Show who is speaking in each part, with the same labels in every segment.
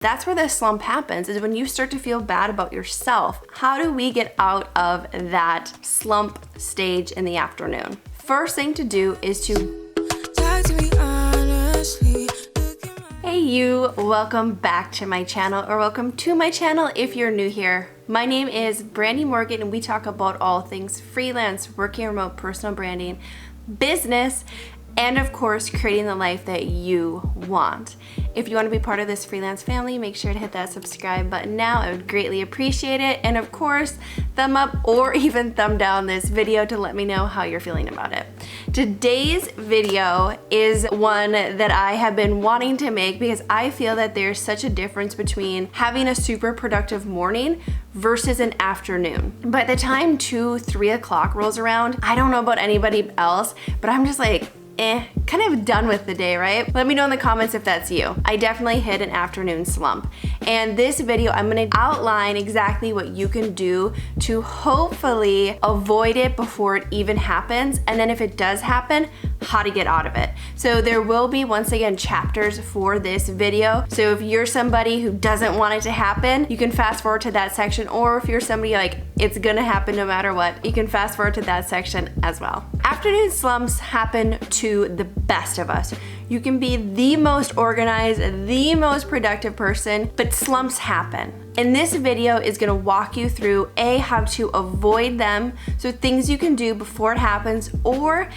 Speaker 1: That's where the slump happens, is when you start to feel bad about yourself. How do we get out of that slump stage in the afternoon? First thing to do is to talk to me honestly. Hey you, welcome back to my channel, or welcome to my channel if you're new here. My name is Brandy Morgan and we talk about all things freelance, working remote, personal branding, business, and of course, creating the life that you want. If you want to be part of this freelance family, make sure to hit that subscribe button now. I would greatly appreciate it. And of course, thumb up or even thumb down this video to let me know how you're feeling about it. Today's video is one that I have been wanting to make because I feel that there's such a difference between having a super productive morning versus an afternoon. By the time 2-3 o'clock rolls around, I don't know about anybody else, but I'm just like, kind of done with the day, right? Let me know in the comments if that's you. I definitely hit an afternoon slump. And this video, I'm gonna outline exactly what you can do to hopefully avoid it before it even happens. And then if it does happen, how to get out of it. So there will be, once again, chapters for this video. So if you're somebody who doesn't want it to happen, you can fast forward to that section. Or if you're somebody like, it's gonna happen no matter what, you can fast forward to that section as well. Afternoon slumps happen to the best of us. You can be the most organized, the most productive person, but slumps happen. And this video is gonna walk you through how to avoid them, so things you can do before it happens, or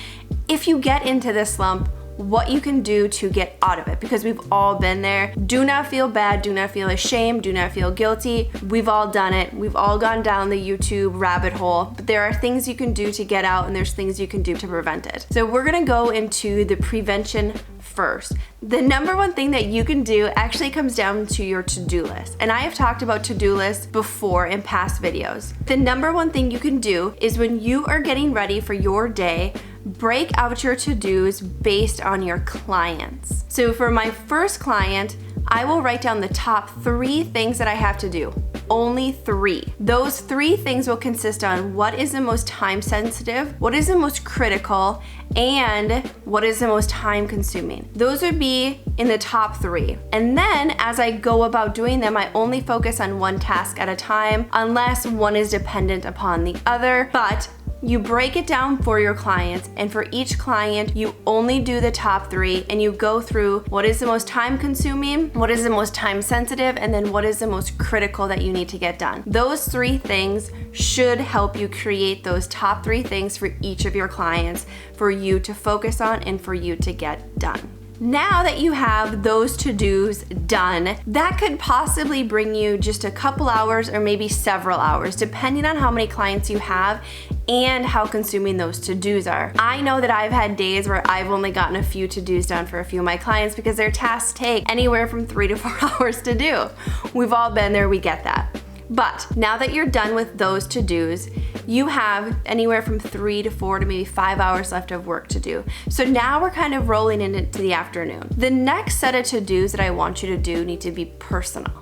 Speaker 1: if you get into this slump, what you can do to get out of it, because we've all been there. Do not feel bad, do not feel ashamed, do not feel guilty. We've all done it. We've all gone down the YouTube rabbit hole, but there are things you can do to get out and there's things you can do to prevent it. So we're gonna go into the prevention first. The number one thing that you can do actually comes down to your to-do list. And I have talked about to-do lists before in past videos. The number one thing you can do is when you are getting ready for your day, break out your to-dos based on your clients. So for my first client, I will write down the top 3 things that I have to do. Only 3. Those 3 things will consist on what is the most time sensitive, what is the most critical, and what is the most time consuming. Those would be in the top 3. And then as I go about doing them, I only focus on one task at a time unless one is dependent upon the other. But you break it down for your clients, and for each client, you only do the top 3 and you go through what is the most time consuming, what is the most time sensitive, and then what is the most critical that you need to get done. Those 3 things should help you create those top 3 things for each of your clients for you to focus on and for you to get done. Now that you have those to-dos done, that could possibly bring you just a couple hours or maybe several hours, depending on how many clients you have and how consuming those to-dos are. I know that I've had days where I've only gotten a few to-dos done for a few of my clients because their tasks take anywhere from 3 to 4 hours to do. We've all been there, we get that. But now that you're done with those to-dos, you have anywhere from 3 to 4 to maybe 5 hours left of work to do. So now we're kind of rolling into the afternoon. The next set of to-dos that I want you to do need to be personal.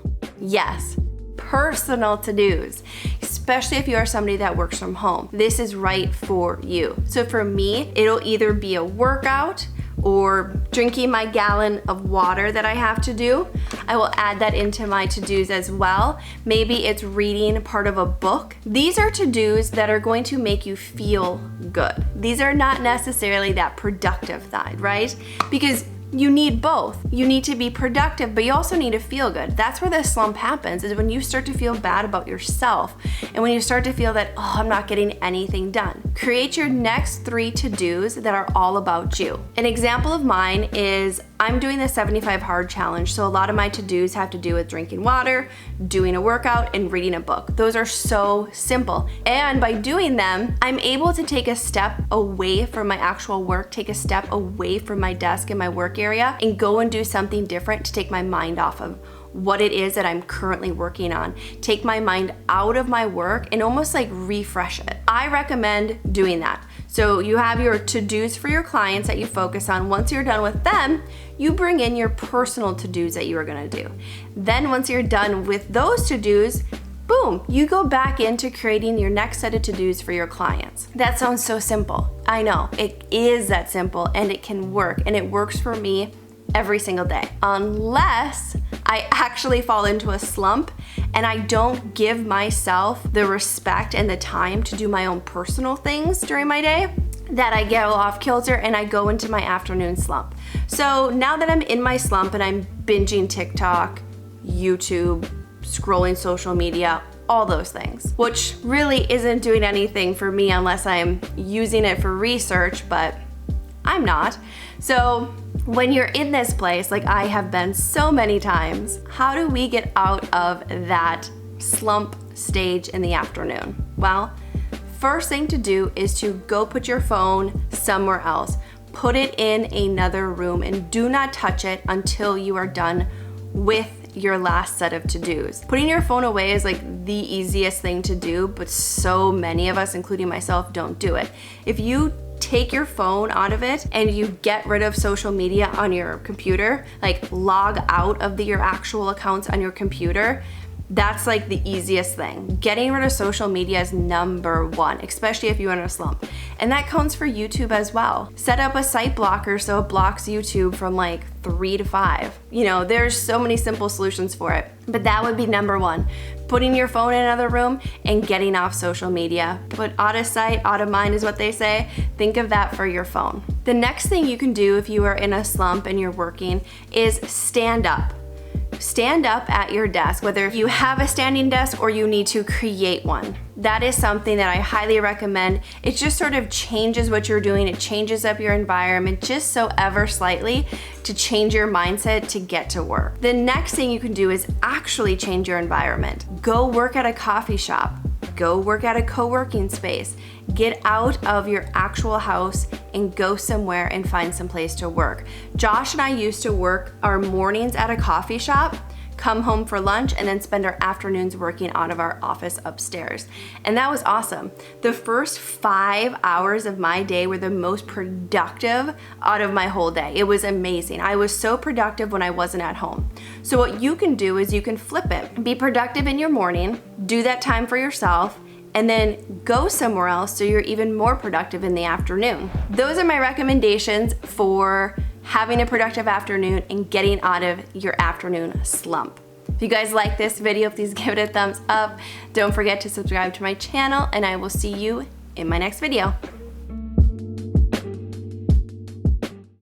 Speaker 1: Yes, personal to-dos, especially if you are somebody that works from home. This is right for you. So for me, it'll either be a workout or drinking my gallon of water that I have to do. I will add that into my to-dos as well. Maybe it's reading part of a book. These are to-dos that are going to make you feel good. These are not necessarily that productive side, right? Because you need both. You need to be productive, but you also need to feel good. That's where the slump happens, is when you start to feel bad about yourself and when you start to feel that, oh, I'm not getting anything done. Create your next 3 to-dos that are all about you. An example of mine is I'm doing the 75 hard challenge, so a lot of my to-dos have to do with drinking water, doing a workout, and reading a book. Those are so simple. And by doing them, I'm able to take a step away from my actual work, take a step away from my desk and my work area, and go and do something different to take my mind off of what it is that I'm currently working on. Take my mind out of my work and almost like refresh it. I recommend doing that. So you have your to-dos for your clients that you focus on. Once you're done with them, you bring in your personal to-dos that you are gonna do. Then once you're done with those to-dos, boom, you go back into creating your next set of to-dos for your clients. That sounds so simple. I know, it is that simple and it can work, and it works for me every single day, unless I actually fall into a slump and I don't give myself the respect and the time to do my own personal things during my day, that I get off kilter and I go into my afternoon slump. So now that I'm in my slump and I'm binging TikTok, YouTube, scrolling social media, all those things, which really isn't doing anything for me unless I'm using it for research, but I'm not. So when you're in this place, like I have been so many times, how do we get out of that slump stage in the afternoon? Well, first thing to do is to go put your phone somewhere else. Put it in another room and do not touch it until you are done with your last set of to-dos. Putting your phone away is like the easiest thing to do, but so many of us, including myself, don't do it. If you take your phone out of it and you get rid of social media on your computer, like log out of your actual accounts on your computer, that's like the easiest thing. Getting rid of social media is number one, especially if you're in a slump. And that counts for YouTube as well. Set up a site blocker so it blocks YouTube from like 3 to 5. You know, there's so many simple solutions for it, but that would be number one. Putting your phone in another room and getting off social media. But out of sight, out of mind is what they say. Think of that for your phone. The next thing you can do if you are in a slump and you're working is stand up. Stand up at your desk, whether you have a standing desk or you need to create one. That is something that I highly recommend. It just sort of changes what you're doing. It changes up your environment just so ever slightly to change your mindset to get to work. The next thing you can do is actually change your environment. Go work at a coffee shop. Go work at a co-working space. Get out of your actual house and go somewhere and find some place to work. Josh and I used to work our mornings at a coffee shop, come home for lunch, and then spend our afternoons working out of our office upstairs. And that was awesome. The first 5 hours of my day were the most productive out of my whole day. It was amazing. I was so productive when I wasn't at home. So what you can do is you can flip it. Be productive in your morning, do that time for yourself, and then go somewhere else so you're even more productive in the afternoon. Those are my recommendations for having a productive afternoon and getting out of your afternoon slump. If you guys like this video, please give it a thumbs up. Don't forget to subscribe to my channel, and I will see you in my next video.